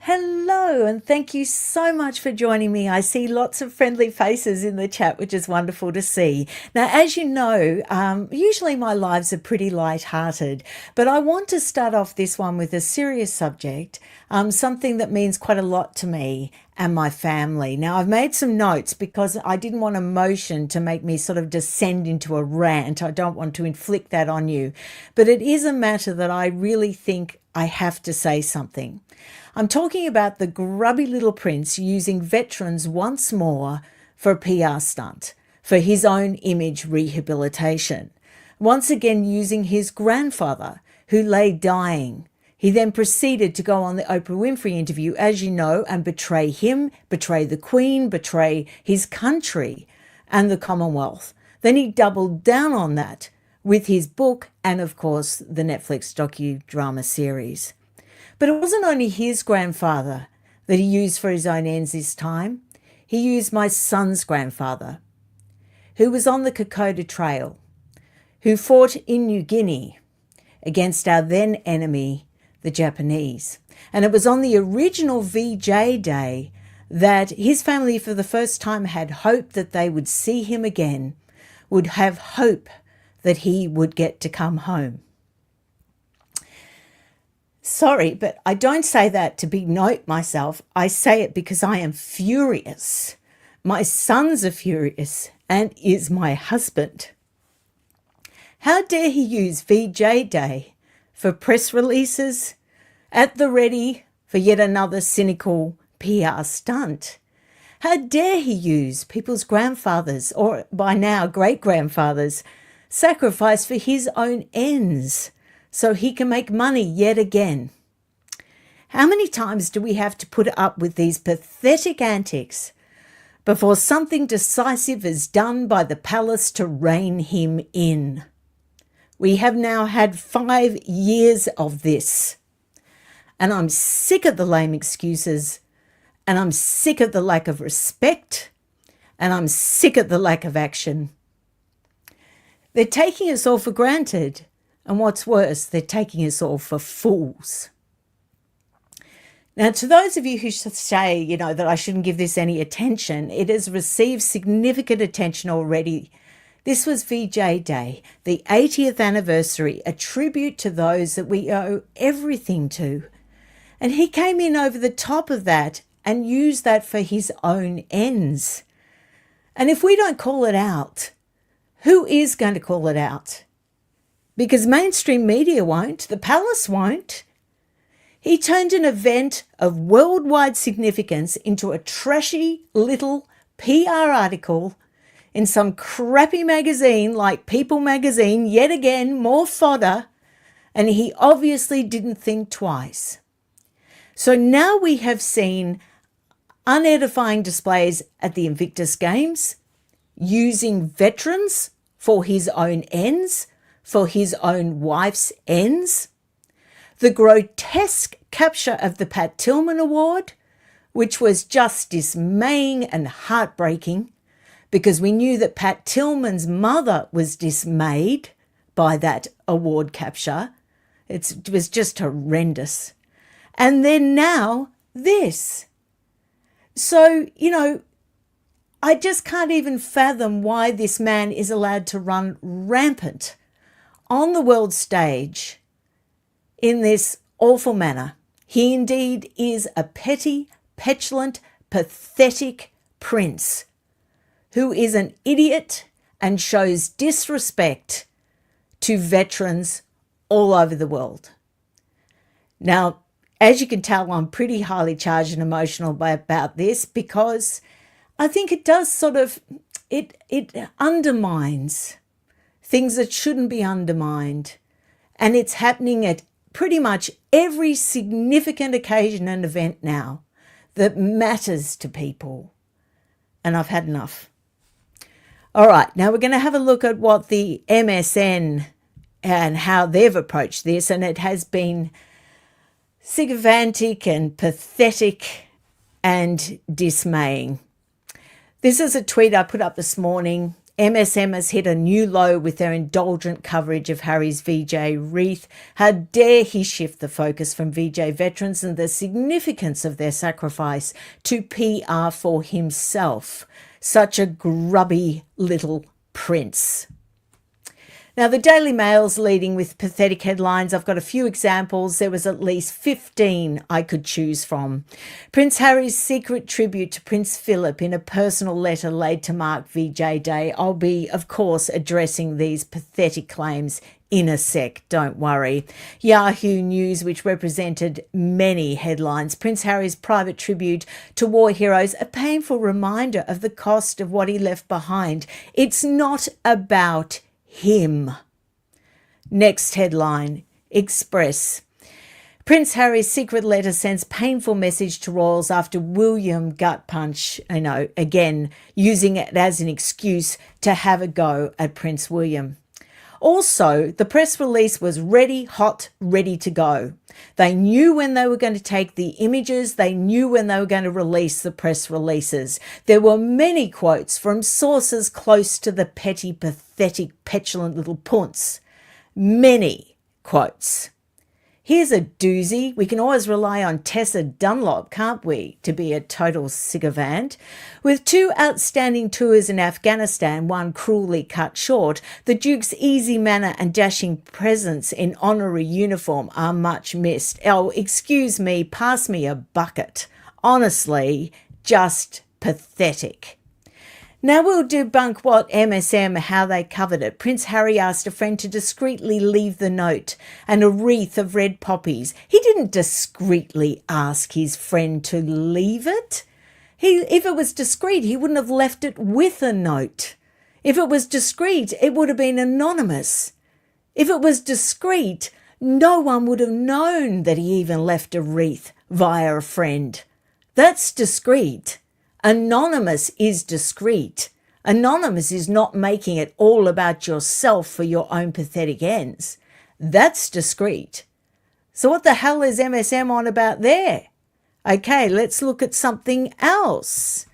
Hello, and thank you so much for joining me. I see lots of friendly faces in the chat, which is wonderful to see. Now, as you know, usually my lives are pretty light-hearted, but I want to start off this one with a serious subject, something that means quite a lot to me and my family. Now, I've made some notes because I didn't want emotion to make me sort of descend into a rant. I don't want to inflict that on you, but it is a matter that I really think I have to say something. I'm talking about the grubby little prince using veterans once more for a PR stunt, for his own image rehabilitation. Once again using his grandfather, who lay dying. He then proceeded to go on the Oprah Winfrey interview, as you know, and betray him, betray the Queen, betray his country and the Commonwealth. Then he doubled down on that with his book and, of course, the Netflix docudrama series. But it wasn't only his grandfather that he used for his own ends this time. He used my son's grandfather, who was on the Kokoda Trail, who fought in New Guinea against our then enemy, the Japanese. And it was on the original VJ Day that his family for the first time had hope that they would see him again, would have hope that he would get to come home. Sorry, but I don't say that to benote myself. I say it because I am furious. My sons are furious and is my husband. How dare he use VJ Day for press releases, at the ready for yet another cynical PR stunt? How dare he use people's grandfathers, or by now great-grandfathers, sacrifice for his own ends, so he can make money yet again? How many times do we have to put up with these pathetic antics before something decisive is done by the palace to rein him in? We have now had 5 years of this, and I'm sick of the lame excuses, and I'm sick of the lack of respect, and I'm sick of the lack of action. They're taking us all for granted. And what's worse, they're taking us all for fools. Now, to those of you who say, that I shouldn't give this any attention, it has received significant attention already. This was VJ Day, the 80th anniversary, a tribute to those that we owe everything to. And he came in over the top of that and used that for his own ends. And if we don't call it out, who is going to call it out? Because mainstream media won't, the palace won't. He turned an event of worldwide significance into a trashy little PR article in some crappy magazine like People magazine, yet again, more fodder, and he obviously didn't think twice. So now we have seen unedifying displays at the Invictus Games, using veterans for his own ends, for his own wife's ends, the grotesque capture of the Pat Tillman Award, which was just dismaying and heartbreaking, because we knew that Pat Tillman's mother was dismayed by that award capture. It was just horrendous. And then now this. So, I just can't even fathom why this man is allowed to run rampant on the world stage in this awful manner. He indeed is a petty, petulant, pathetic prince who is an idiot and shows disrespect to veterans all over the world. Now, as you can tell, I'm pretty highly charged and emotional about this, because I think it does it undermines things that shouldn't be undermined. And it's happening at pretty much every significant occasion and event now that matters to people. And I've had enough. All right, now we're going to have a look at what the MSN and how they've approached this. And it has been sycophantic and pathetic and dismaying. This is a tweet I put up this morning. MSM has hit a new low with their indulgent coverage of Harry's VJ Wreath. How dare he shift the focus from VJ veterans and the significance of their sacrifice to PR for himself. Such a grubby little prince. Now, the Daily Mail's leading with pathetic headlines. I've got a few examples. There was at least 15 I could choose from. Prince Harry's secret tribute to Prince Philip in a personal letter laid to mark VJ Day. I'll be, of course, addressing these pathetic claims in a sec, don't worry. Yahoo News, which represented many headlines. Prince Harry's private tribute to war heroes, a painful reminder of the cost of what he left behind. It's not about him. Next headline, Express. Prince Harry's secret letter sends painful message to royals after William gut punch, again, using it as an excuse to have a go at Prince William. Also, the press release was ready, hot, ready to go. They knew when they were going to take the images. They knew when they were going to release the press releases. There were many quotes from sources close to the petty, pathetic, petulant little punts. Many quotes. Here's a doozy. We can always rely on Tessa Dunlop, can't we, to be a total sycophant? With 2 outstanding tours in Afghanistan, one cruelly cut short, the Duke's easy manner and dashing presence in honorary uniform are much missed. Oh, excuse me, pass me a bucket. Honestly, just pathetic. Now we'll debunk what MSM, how they covered it. Prince Harry asked a friend to discreetly leave the note and a wreath of red poppies. He didn't discreetly ask his friend to leave it. If it was discreet, he wouldn't have left it with a note. If it was discreet, it would have been anonymous. If it was discreet, no one would have known that he even left a wreath via a friend. That's discreet. Anonymous is discreet. Anonymous is not making it all about yourself for your own pathetic ends. That's discreet. So what the hell is MSM on about there? Okay, let's look at something else.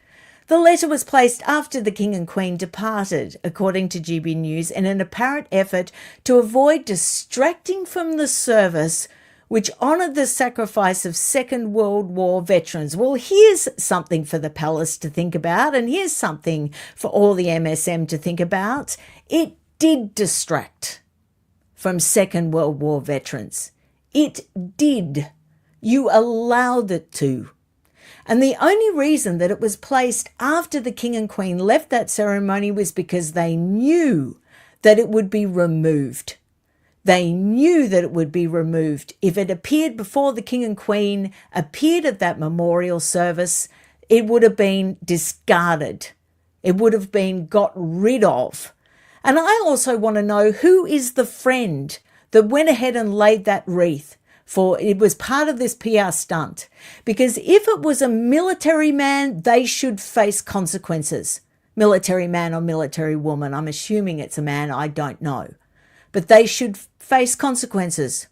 The letter was placed after the King and Queen departed, according to GB News, in an apparent effort to avoid distracting from the service which honoured the sacrifice of Second World War veterans. Well, here's something for the palace to think about, and here's something for all the MSM to think about. It did distract from Second World War veterans. It did. You allowed it to. And the only reason that it was placed after the King and Queen left that ceremony was because they knew that it would be removed. They knew that it would be removed. If it appeared before the King and Queen appeared at that memorial service, it would have been discarded. It would have been got rid of. And I also want to know who is the friend that went ahead and laid that wreath for. It was part of this PR stunt. Because if it was a military man, they should face consequences. Military man or military woman. I'm assuming it's a man. I don't know. But they should face consequences.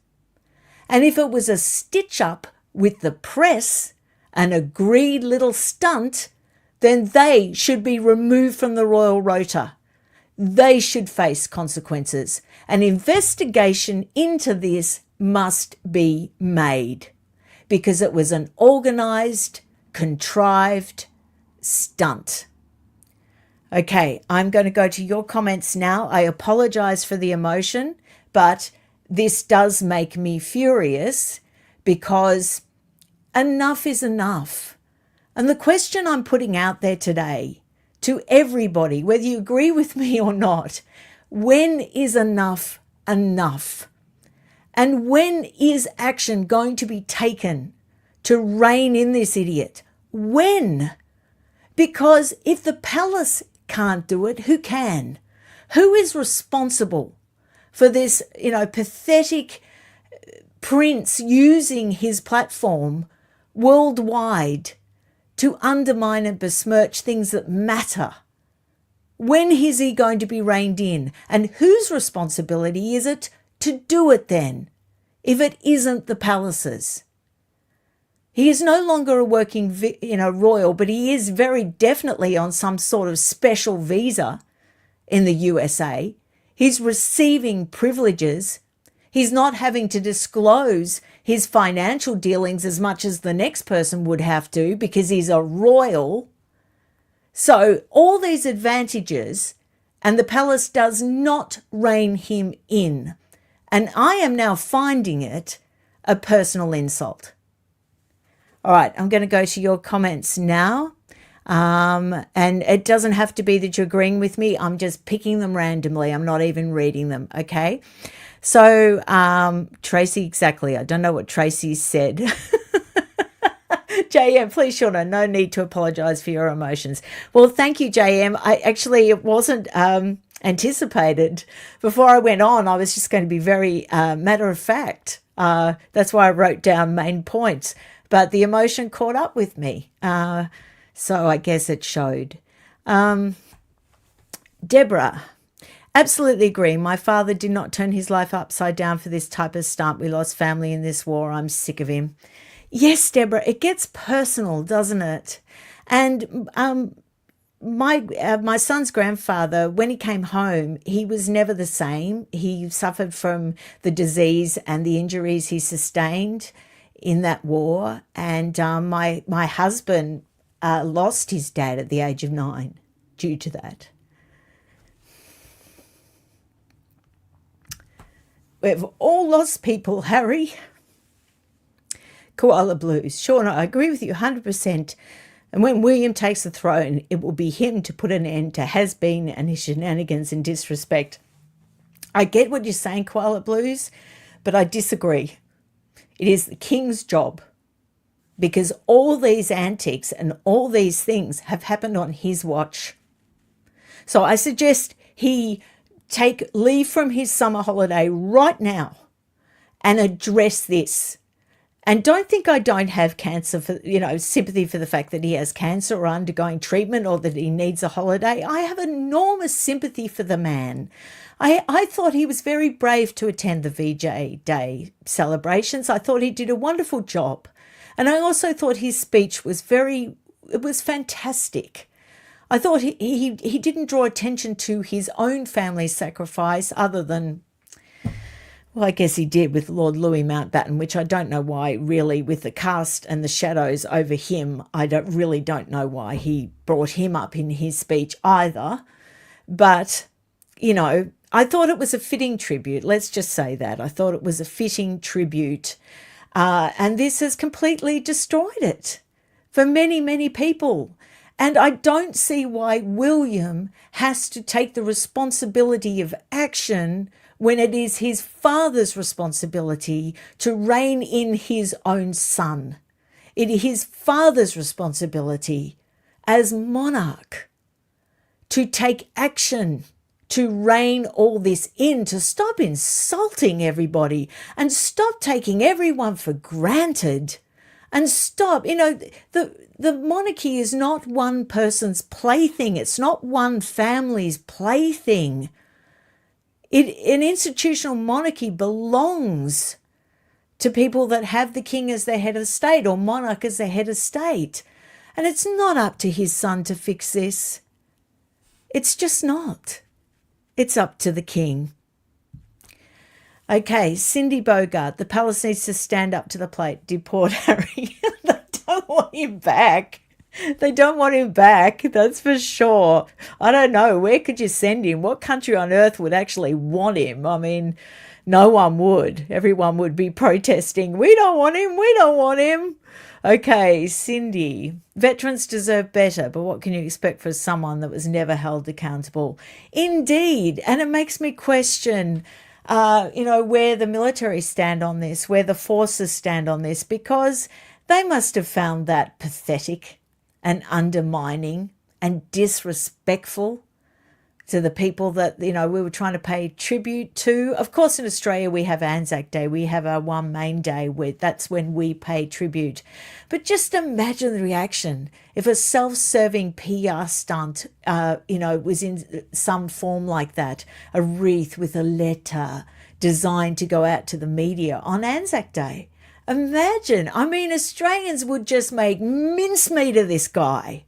And if it was a stitch-up with the press, an agreed little stunt, then they should be removed from the royal rota. They should face consequences. An investigation into this must be made because it was an organised, contrived stunt. Okay, I'm going to go to your comments now. I apologise for the emotion, but this does make me furious because enough is enough. And the question I'm putting out there today to everybody, whether you agree with me or not, when is enough enough? And when is action going to be taken to rein in this idiot? When? Because if the palace can't do it, who can? Who is responsible for this, pathetic prince using his platform worldwide to undermine and besmirch things that matter? When is he going to be reined in? And whose responsibility is it to do it then, if it isn't the palace's? He is no longer a working, royal, but he is very definitely on some sort of special visa. in the USA. He's receiving privileges. He's not having to disclose his financial dealings as much as the next person would have to because he's a royal. So all these advantages, and the palace does not rein him in. And I am now finding it a personal insult. All right, I'm going to go to your comments now. And it doesn't have to be that you're agreeing with me. I'm just picking them randomly. I'm not even reading them, okay? So, Tracy, exactly. I don't know what Tracy said. JM, please, Shauna, no need to apologise for your emotions. Well, thank you, JM. It wasn't anticipated. Before I went on, I was just going to be very matter of fact. That's why I wrote down main points. But the emotion caught up with me. So I guess it showed. Deborah, absolutely agree. My father did not turn his life upside down for this type of stunt. We lost family in this war. I'm sick of him. Yes, Deborah, it gets personal, doesn't it? And my son's grandfather, when he came home, he was never the same. He suffered from the disease and the injuries he sustained in that war. And my husband lost his dad at the age of 9 due to that. We've all lost people, Harry. Koala Blues. Shauna, I agree with you 100%. And when William takes the throne, it will be him to put an end to has-been and his shenanigans and disrespect. I get what you're saying, Koala Blues, but I disagree. It is the king's job, because all these antics and all these things have happened on his watch. So I suggest he take leave from his summer holiday right now and address this. And don't think I don't have cancer for, sympathy for the fact that he has cancer or undergoing treatment or that he needs a holiday. I have enormous sympathy for the man. I thought he was very brave to attend the VJ Day celebrations. I thought he did a wonderful job. And I also thought his speech was fantastic. I thought he didn't draw attention to his own family's sacrifice other than, well, I guess he did with Lord Louis Mountbatten, which I don't know why, really, with the cast and the shadows over him. I don't know why he brought him up in his speech either. But, I thought it was a fitting tribute. Let's just say that. I thought it was a fitting tribute. And this has completely destroyed it for many, many people. And I don't see why William has to take the responsibility of action when it is his father's responsibility to rein in his own son. It is his father's responsibility as monarch to take action, to rein all this in, to stop insulting everybody and stop taking everyone for granted and stop. The monarchy is not one person's plaything. It's not one family's plaything. An institutional monarchy belongs to people that have the king as their head of state or monarch as their head of state. And it's not up to his son to fix this. It's just not. It's up to the king. Okay, Cindy Bogart, the palace needs to stand up to the plate. Deport Harry. They don't want him back. They don't want him back, that's for sure. I don't know, where could you send him? What country on earth would actually want him? I mean, no one would. Everyone would be protesting, we don't want him, we don't want him. Okay, Cindy, veterans deserve better, but what can you expect for someone that was never held accountable? Indeed, and it makes me question, where the military stand on this, where the forces stand on this, because they must have found that pathetic and undermining and disrespectful to the people that, we were trying to pay tribute to. Of course, in Australia, we have Anzac Day. We have our one main day where that's when we pay tribute. But just imagine the reaction if a self-serving PR stunt, was in some form like that, a wreath with a letter designed to go out to the media on Anzac Day. Imagine, Australians would just make mincemeat of this guy.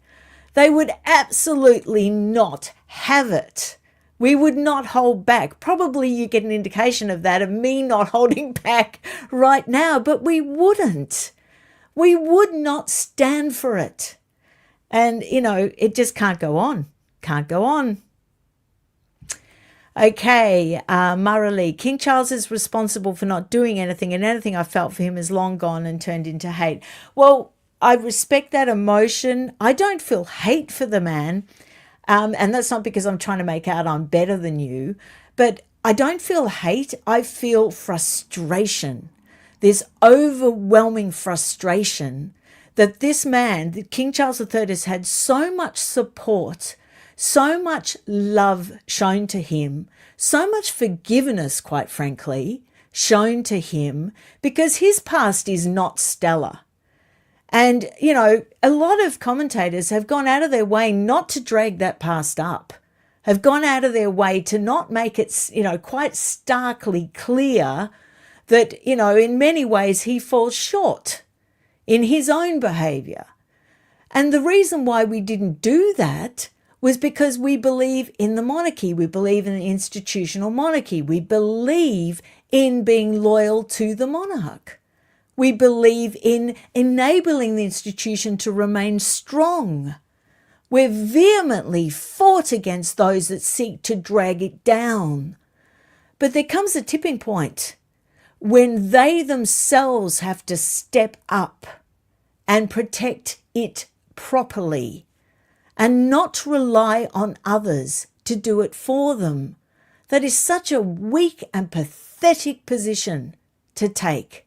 They would absolutely not have it We would not hold back. Probably you get an indication of that, of me not holding back right now, but we wouldn't. We would not stand for it. And, it just can't go on. Can't go on. Okay, Maralee. King Charles is responsible for not doing anything, and anything I felt for him is long gone and turned into hate. Well, I respect that emotion. I don't feel hate for the man. And that's not because I'm trying to make out I'm better than you, but I don't feel hate. I feel frustration. There's overwhelming frustration that this man, King Charles III, has had so much support, so much love shown to him, so much forgiveness, quite frankly, shown to him, because his past is not stellar. And, a lot of commentators have gone out of their way not to drag that past up, have gone out of their way to not make it, quite starkly clear that, in many ways he falls short in his own behaviour. And the reason why we didn't do that was because we believe in the monarchy. We believe in the institutional monarchy. We believe in being loyal to the monarch. We believe in enabling the institution to remain strong. We've vehemently fought against those that seek to drag it down. But there comes a tipping point when they themselves have to step up and protect it properly and not rely on others to do it for them. That is such a weak and pathetic position to take.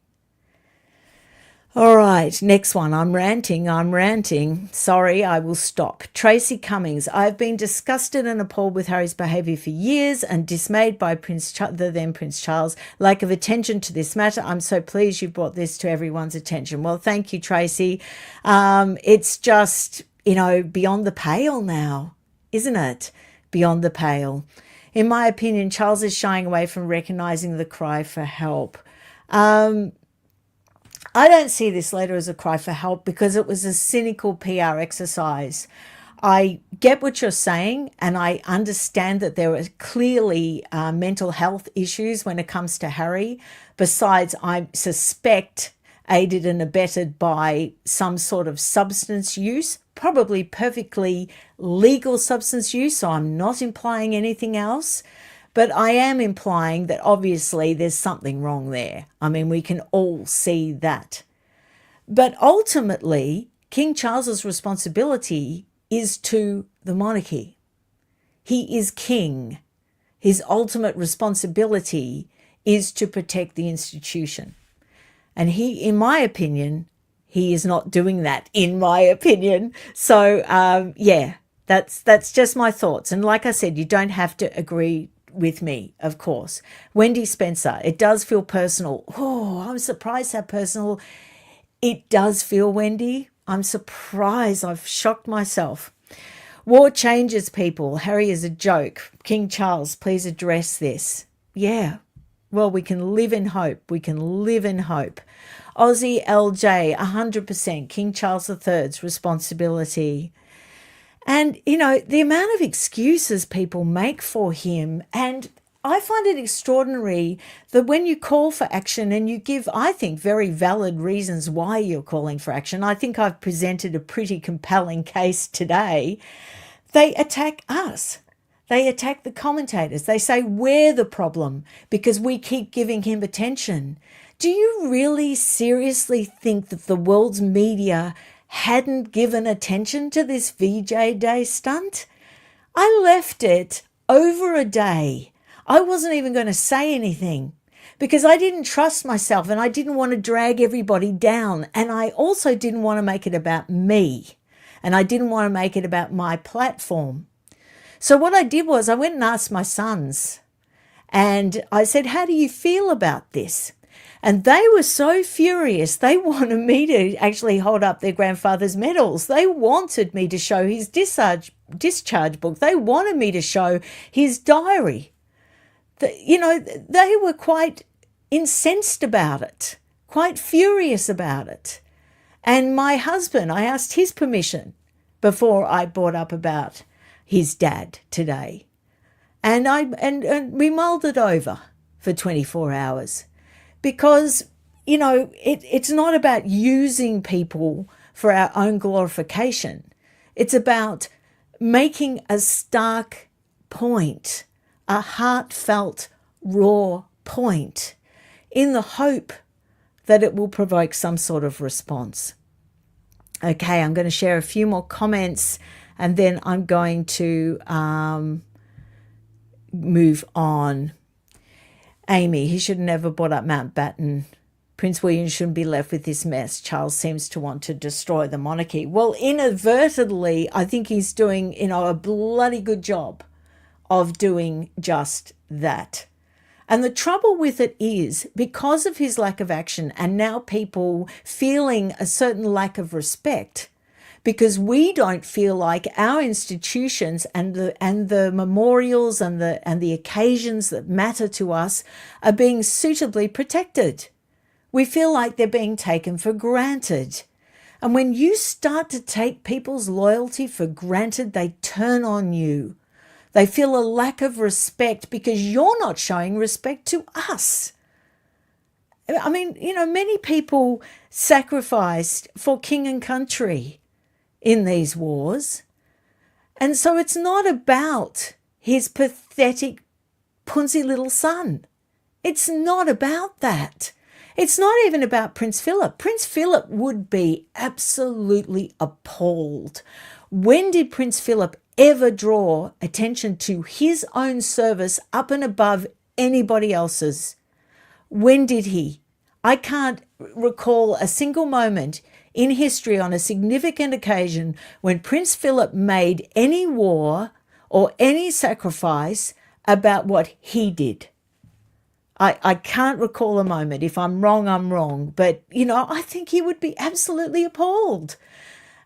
All right, next one. I'm ranting. Sorry, I will stop. Tracy Cummings. I've been disgusted and appalled with Harry's behaviour for years and dismayed by the then Prince Charles' lack of attention to this matter. I'm so pleased you brought this to everyone's attention. Well, thank you, Tracy. It's just, beyond the pale now, isn't it? Beyond the pale. In my opinion, Charles is shying away from recognising the cry for help. I don't see this letter as a cry for help because it was a cynical PR exercise. I get what you're saying, and I understand that there are clearly mental health issues when it comes to Harry. Besides, I suspect aided and abetted by some sort of substance use, probably perfectly legal substance use, so I'm not implying anything else. But I am implying that obviously there's something wrong there. I mean, we can all see that. But ultimately, King Charles's responsibility is to the monarchy. He is king. His ultimate responsibility is to protect the institution. And he, in my opinion, he is not doing that, in my opinion. So, that's just my thoughts. And like I said, you don't have to agree with me, of course. Wendy Spencer, it does feel personal. Oh, I'm surprised how personal it does feel, Wendy. I'm surprised. I've shocked myself. War changes people. Harry is a joke. King Charles, please address this. Yeah, well, we can live in hope. We can live in hope. Aussie LJ, 100% King Charles III's responsibility. And, the amount of excuses people make for him, and I find it extraordinary that when you call for action and you give, I think, very valid reasons why you're calling for action, I think I've presented a pretty compelling case today, they attack us. They attack the commentators. They say we're the problem because we keep giving him attention. Do you really seriously think that the world's media hadn't given attention to this VJ Day stunt? I left it over a day. I wasn't even going to say anything because I didn't trust myself and I didn't want to drag everybody down. And I also didn't want to make it about me. And I didn't want to make it about my platform. So what I did was I went and asked my sons and I said, how do you feel about this? And they were so furious. They wanted me to actually hold up their grandfather's medals. They wanted me to show his discharge book. They wanted me to show his diary. They were quite incensed about it, quite furious about it. And my husband, I asked his permission before I brought up about his dad today. And we mulled it over for 24 hours because, it's not about using people for our own glorification. It's about making a stark point, a heartfelt, raw point, in the hope that it will provoke some sort of response. Okay, I'm going to share a few more comments and then I'm going to move on. Amy, he should have never brought up Mountbatten. Prince William shouldn't be left with this mess. Charles seems to want to destroy the monarchy. Well, inadvertently, I think he's doing, a bloody good job of doing just that. And the trouble with it is, because of his lack of action and now people feeling a certain lack of respect, because we don't feel like our institutions and the memorials and the occasions that matter to us are being suitably protected. We feel like they're being taken for granted. And when you start to take people's loyalty for granted, they turn on you. They feel a lack of respect because you're not showing respect to us. I mean, many people sacrificed for king and country in these wars. And so it's not about his pathetic, punsy little son. It's not about that. It's not even about Prince Philip. Prince Philip would be absolutely appalled. When did Prince Philip ever draw attention to his own service up and above anybody else's? When did he? I can't recall a single moment in history on a significant occasion when Prince Philip made any war or any sacrifice about what he did. I can't recall a moment. If I'm wrong, I'm wrong. But, I think he would be absolutely appalled.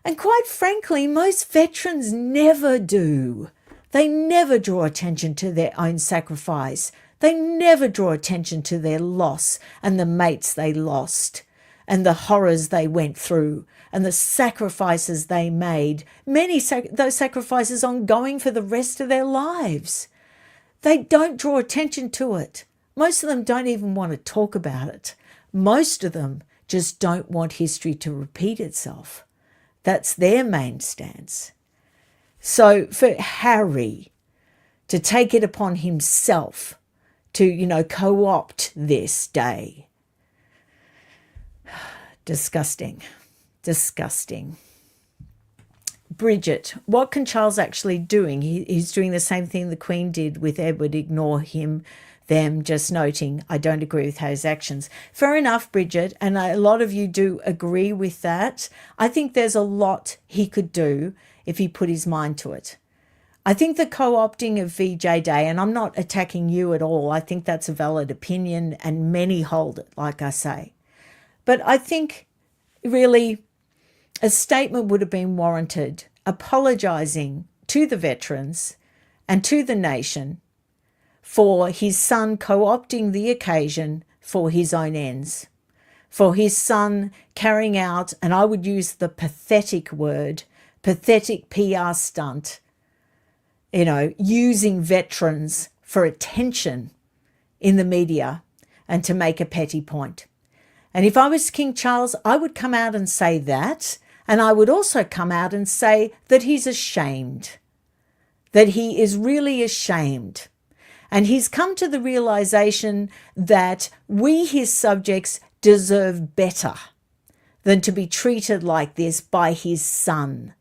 And quite frankly, most veterans never do. They never draw attention to their own sacrifice. They never draw attention to their loss and the mates they lost and the horrors they went through and the sacrifices they made. Many those sacrifices ongoing for the rest of their lives. They don't draw attention to it. Most of them don't even want to talk about it. Most of them just don't want history to repeat itself. That's their main stance. So for Harry to take it upon himself to, co-opt this day, disgusting, disgusting. Bridget, what can Charles actually doing? He's doing the same thing the Queen did with Edward, ignore him, them, just noting, I don't agree with Harry's actions. Fair enough, Bridget, and a lot of you do agree with that. I think there's a lot he could do if he put his mind to it. I think the co-opting of VJ Day, and I'm not attacking you at all, I think that's a valid opinion and many hold it, like I say. But I think really a statement would have been warranted, apologising to the veterans and to the nation for his son co-opting the occasion for his own ends, for his son carrying out, and I would use the pathetic word, pathetic PR stunt, using veterans for attention in the media and to make a petty point. And if I was King Charles, I would come out and say that, and I would also come out and say that he's ashamed, that he is really ashamed. And he's come to the realization that we, his subjects, deserve better than to be treated like this by his son.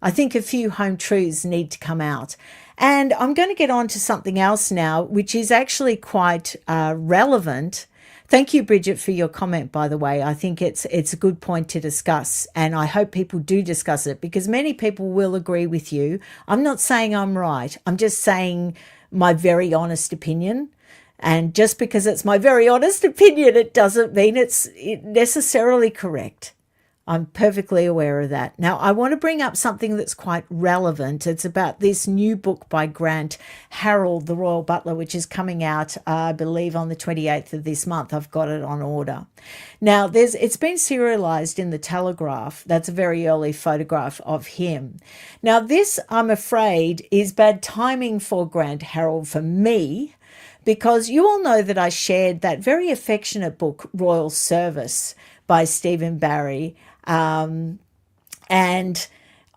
I think a few home truths need to come out. And I'm going to get on to something else now, which is actually quite relevant. Thank you, Bridget, for your comment, by the way. I think it's a good point to discuss, and I hope people do discuss it because many people will agree with you. I'm not saying I'm right. I'm just saying my very honest opinion. And just because it's my very honest opinion, it doesn't mean it's necessarily correct. I'm perfectly aware of that. Now, I want to bring up something that's quite relevant. It's about this new book by Grant Harrold, The Royal Butler, which is coming out, I believe, on the 28th of this month. I've got it on order. Now, it's been serialized in the Telegraph. That's a very early photograph of him. Now, this, I'm afraid, is bad timing for Grant Harrold for me, because you all know that I shared that very affectionate book, Royal Service, by Stephen Barry. And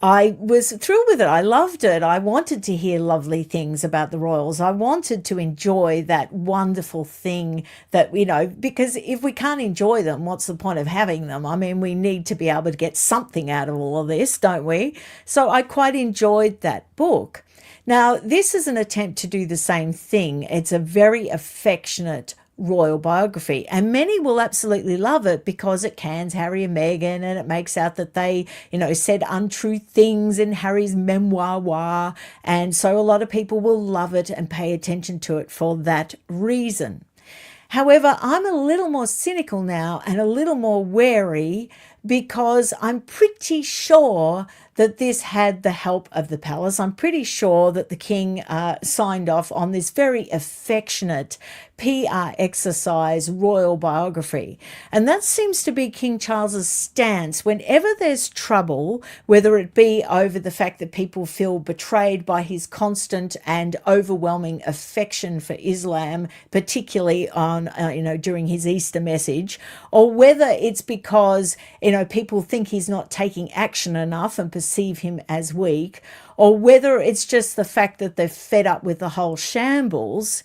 I was thrilled with it. I loved it. I wanted to hear lovely things about the royals. I wanted to enjoy that wonderful thing that, you know, because if we can't enjoy them, what's the point of having them? I mean, we need to be able to get something out of all of this, don't we? So I quite enjoyed that book. Now, this is an attempt to do the same thing. It's a very affectionate royal biography, and many will absolutely love it because it cans Harry and Meghan, and it makes out that they, you know, said untrue things in Harry's memoir, and so a lot of people will love it and pay attention to it for that reason. However, I'm a little more cynical now and a little more wary, because I'm pretty sure that this had the help of the palace. I'm pretty sure that the king signed off on this very affectionate PR exercise, royal biography. And that seems to be King Charles's stance whenever there's trouble, whether it be over the fact that people feel betrayed by his constant and overwhelming affection for Islam, particularly on, during his Easter message, or whether it's because, people think he's not taking action enough and perceive him as weak, or whether it's just the fact that they're fed up with the whole shambles.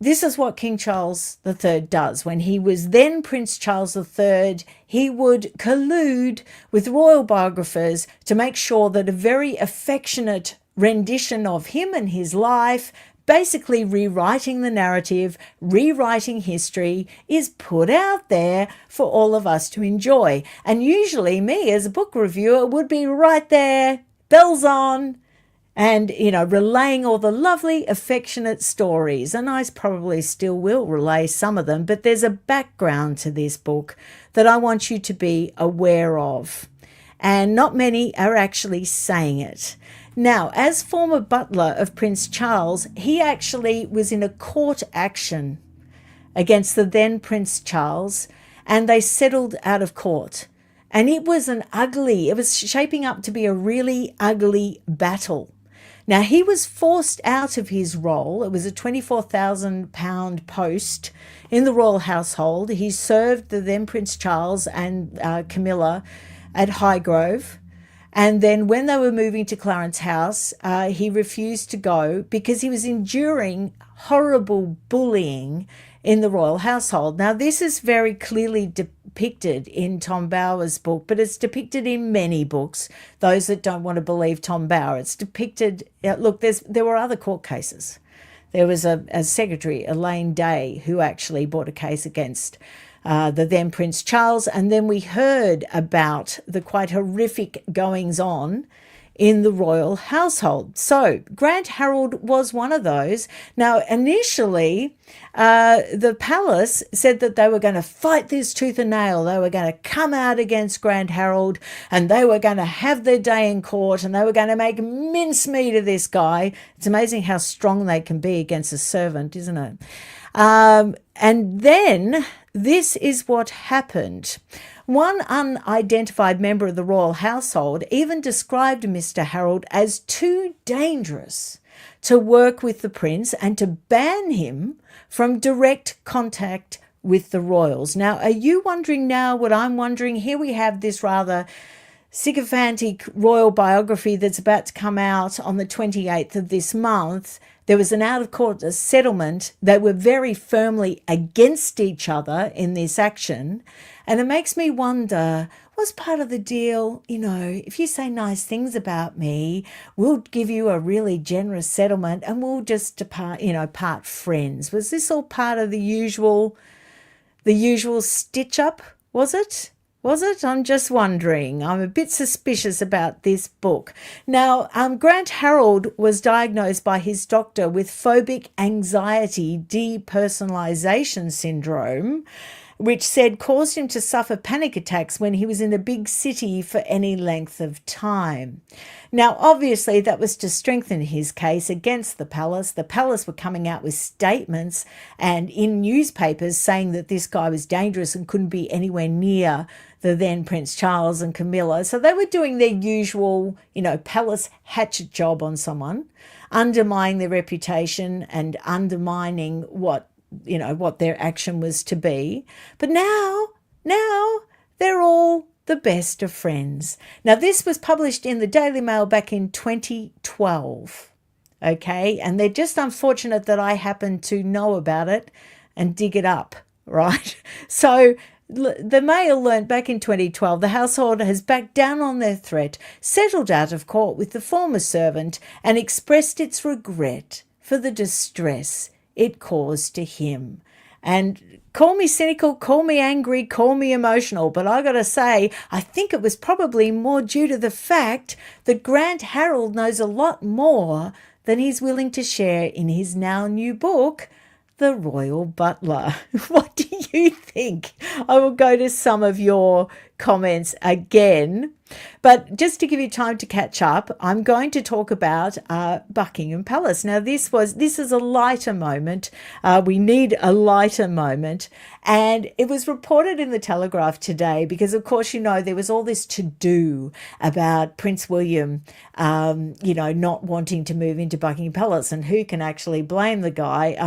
This is what King Charles III does. When he was then Prince Charles III, he would collude with royal biographers to make sure that a very affectionate rendition of him and his life, basically rewriting the narrative, rewriting history, is put out there for all of us to enjoy. And usually me as a book reviewer would be right there, bells on, and, relaying all the lovely, affectionate stories. And I probably still will relay some of them, but there's a background to this book that I want you to be aware of. And not many are actually saying it. Now, as former butler of Prince Charles, he actually was in a court action against the then Prince Charles, and they settled out of court. And it was shaping up to be a really ugly battle. Now, he was forced out of his role. It was a £24,000 post in the royal household. He served the then Prince Charles and Camilla at Highgrove. And then when they were moving to Clarence House, he refused to go because he was enduring horrible bullying in the royal household. Now, this is very clearly depicted in Tom Bower's book, but it's depicted in many books. Those that don't want to believe Tom Bower, it's depicted. Look, there were other court cases. There was a secretary, Elaine Day, who actually brought a case against the then Prince Charles. And then we heard about the quite horrific goings on in the royal household. So Grant Harrold was one of those. Now, initially, the palace said that they were going to fight this tooth and nail. They were going to come out against Grant Harrold, and they were going to have their day in court, and they were going to make mincemeat of this guy. It's amazing how strong they can be against a servant, isn't it? And then this is what happened. One unidentified member of the royal household even described Mr. Harrold as too dangerous to work with the prince and to ban him from direct contact with the royals. Now, are you wondering now what I'm wondering? Here we have this rather sycophantic royal biography that's about to come out on the 28th of this month. There was an out-of-court settlement. They were very firmly against each other in this action. And it makes me wonder, was part of the deal, if you say nice things about me, we'll give you a really generous settlement and we'll just part friends. Was this all part of the usual stitch-up, was it? I'm just wondering. I'm a bit suspicious about this book. Now, Grant Harrold was diagnosed by his doctor with phobic anxiety depersonalization syndrome, which said caused him to suffer panic attacks when he was in a big city for any length of time. Now, obviously, that was to strengthen his case against the palace. The palace were coming out with statements and in newspapers saying that this guy was dangerous and couldn't be anywhere near the then Prince Charles and Camilla. So they were doing their usual, palace hatchet job on someone, undermining their reputation and undermining what their action was to be. But now they're all the best of friends. Now, this was published in the Daily Mail back in 2012, okay? And they're just unfortunate that I happened to know about it and dig it up, right? So the Mail learnt back in 2012 the household has backed down on their threat, settled out of court with the former servant, and expressed its regret for the distress it caused to him. And call me cynical, call me angry, call me emotional, but I got to say, I think it was probably more due to the fact that Grant Harrold knows a lot more than he's willing to share in his now new book, The Royal Butler. What do you think? I will go to some of your comments again. But just to give you time to catch up, I'm going to talk about Buckingham Palace. Now, this is a lighter moment. We need a lighter moment. And it was reported in the Telegraph today because, of course, there was all this to-do about Prince William, not wanting to move into Buckingham Palace. And who can actually blame the guy?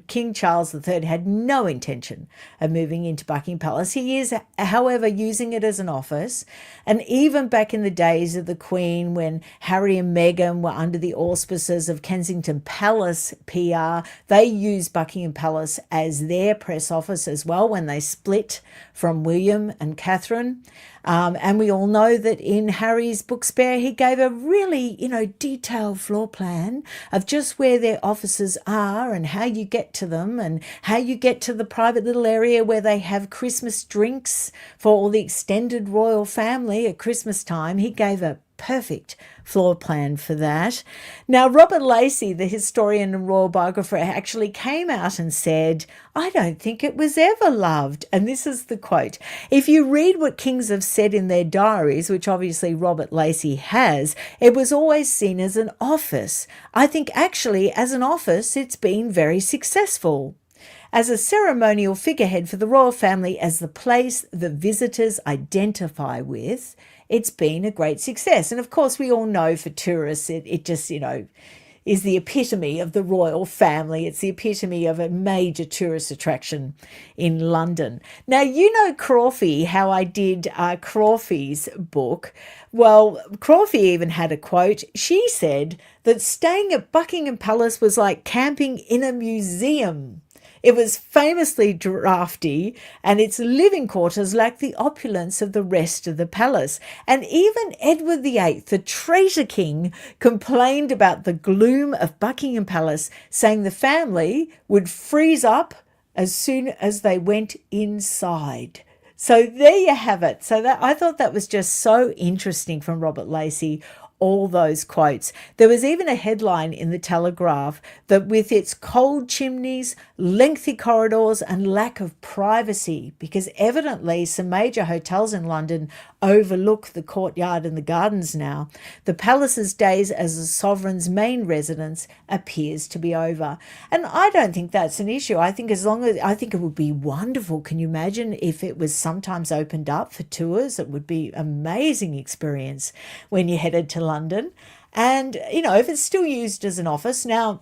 King Charles III had no intention of moving into Buckingham Palace. He is, however, using it as an office. And even back in the days of the Queen, when Harry and Meghan were under the auspices of Kensington Palace PR, they used Buckingham Palace as their press office as well when they split from William and Catherine. And we all know that in Harry's book Spare, he gave a really, detailed floor plan of just where their offices are and how you get to them and how you get to the private little area where they have Christmas drinks for all the extended royal family at Christmas time. He gave a perfect floor plan for that. Now, Robert Lacey, the historian and royal biographer, actually came out and said, I don't think it was ever loved. And this is the quote. If you read what kings have said in their diaries, which obviously Robert Lacey has, it was always seen as an office. I think actually as an office, it's been very successful. As a ceremonial figurehead for the royal family, as the place that visitors identify with, it's been a great success. And of course, we all know for tourists, it just, is the epitome of the royal family. It's the epitome of a major tourist attraction in London. Now, Crawfy, how I did Crawfy's book. Well, Crawfy even had a quote. She said that staying at Buckingham Palace was like camping in a museum. It was famously drafty, and its living quarters lacked the opulence of the rest of the palace. And even Edward VIII, the traitor king, complained about the gloom of Buckingham Palace, saying the family would freeze up as soon as they went inside. So there you have it. So I thought that was just so interesting from Robert Lacey. All those quotes. There was even a headline in the Telegraph that with its cold chimneys, lengthy corridors and lack of privacy, because evidently some major hotels in London overlook the courtyard and the gardens now, the palace's days as a sovereign's main residence appears to be over. And I don't think that's an issue. I think it would be wonderful. Can you imagine if it was sometimes opened up for tours? It would be an amazing experience when you headed to London. And, if it's still used as an office. Now,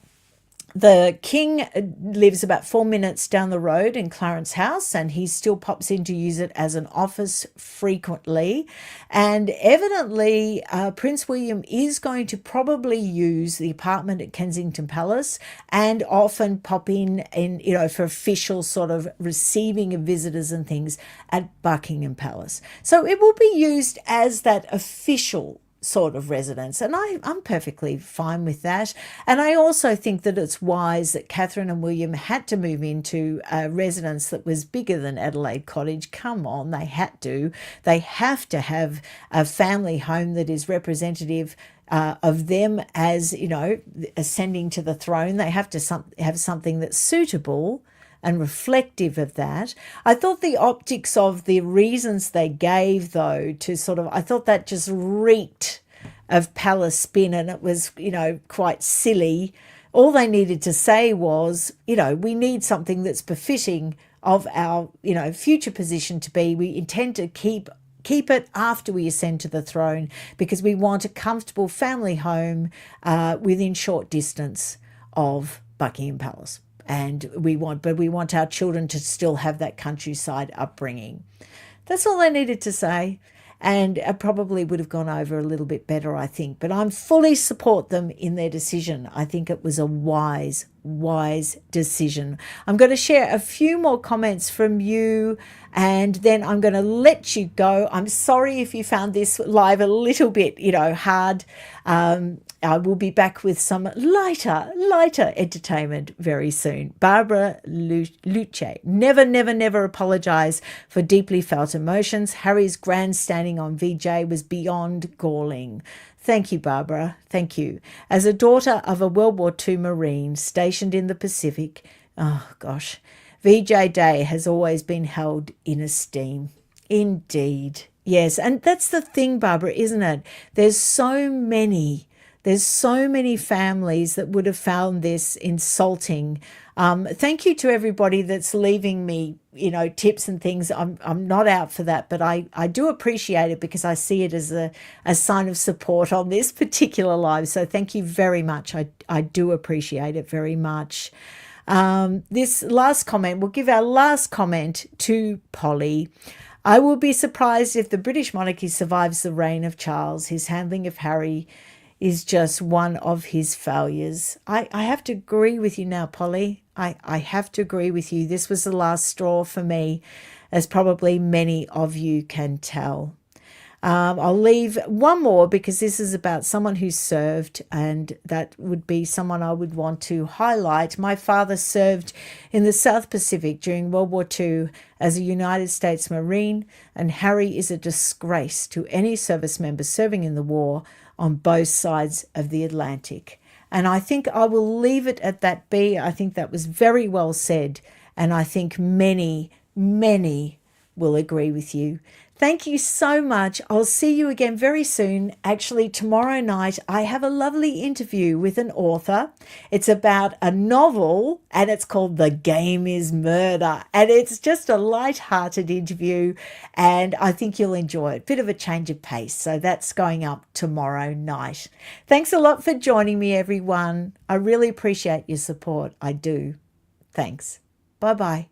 the king lives about 4 minutes down the road in Clarence House, and he still pops in to use it as an office frequently. And evidently, Prince William is going to probably use the apartment at Kensington Palace and often pop in, for official sort of receiving of visitors and things at Buckingham Palace. So it will be used as that official sort of residence, and I'm perfectly fine with that. And I also think that it's wise that Catherine and William had to move into a residence that was bigger than Adelaide Cottage. Come on, they had to. They have to have a family home that is representative of them as, ascending to the throne. They have to have something that's suitable and reflective of that. I thought the optics of the reasons they gave, though, to sort of, I thought that just reeked of palace spin, and it was, quite silly. All they needed to say was, we need something that's befitting of our, future position to be. We intend to keep it after we ascend to the throne because we want a comfortable family home within short distance of Buckingham Palace. And we want our children to still have that countryside upbringing. That's all they needed to say. And it probably would have gone over a little bit better, I think. But I fully support them in their decision. I think it was a wise decision. I'm going to share a few more comments from you, and then I'm going to let you go. I'm sorry if you found this live a little bit, hard. I will be back with some lighter entertainment very soon. Barbara Luce, never apologise for deeply felt emotions. Harry's grandstanding on VJ was beyond galling. Thank you, Barbara. Thank you. As a daughter of a World War II Marine stationed in the Pacific, VJ Day has always been held in esteem. Indeed. Yes, and that's the thing, Barbara, isn't it? There's so many families that would have found this insulting. Thank you to everybody that's leaving me, tips and things. I'm not out for that, but I do appreciate it because I see it as a sign of support on this particular live. So thank you very much. I do appreciate it very much. This last comment, we'll give our last comment to Polly. I will be surprised if the British monarchy survives the reign of Charles. His handling of Harry is just one of his failures. I have to agree with you now, Polly. I have to agree with you. This was the last straw for me, as probably many of you can tell. I'll leave one more because this is about someone who served, and that would be someone I would want to highlight. My father served in the South Pacific during World War II as a United States Marine, and Harry is a disgrace to any service member serving in the war on both sides of the Atlantic. And I think I will leave it at that be. I think that was very well said, and I think many will agree with you. Thank you so much. I'll see you again very soon. Actually, tomorrow night, I have a lovely interview with an author. It's about a novel, and it's called The Game is Murder. And it's just a light-hearted interview, and I think you'll enjoy it. Bit of a change of pace. So that's going up tomorrow night. Thanks a lot for joining me, everyone. I really appreciate your support. I do. Thanks. Bye-bye.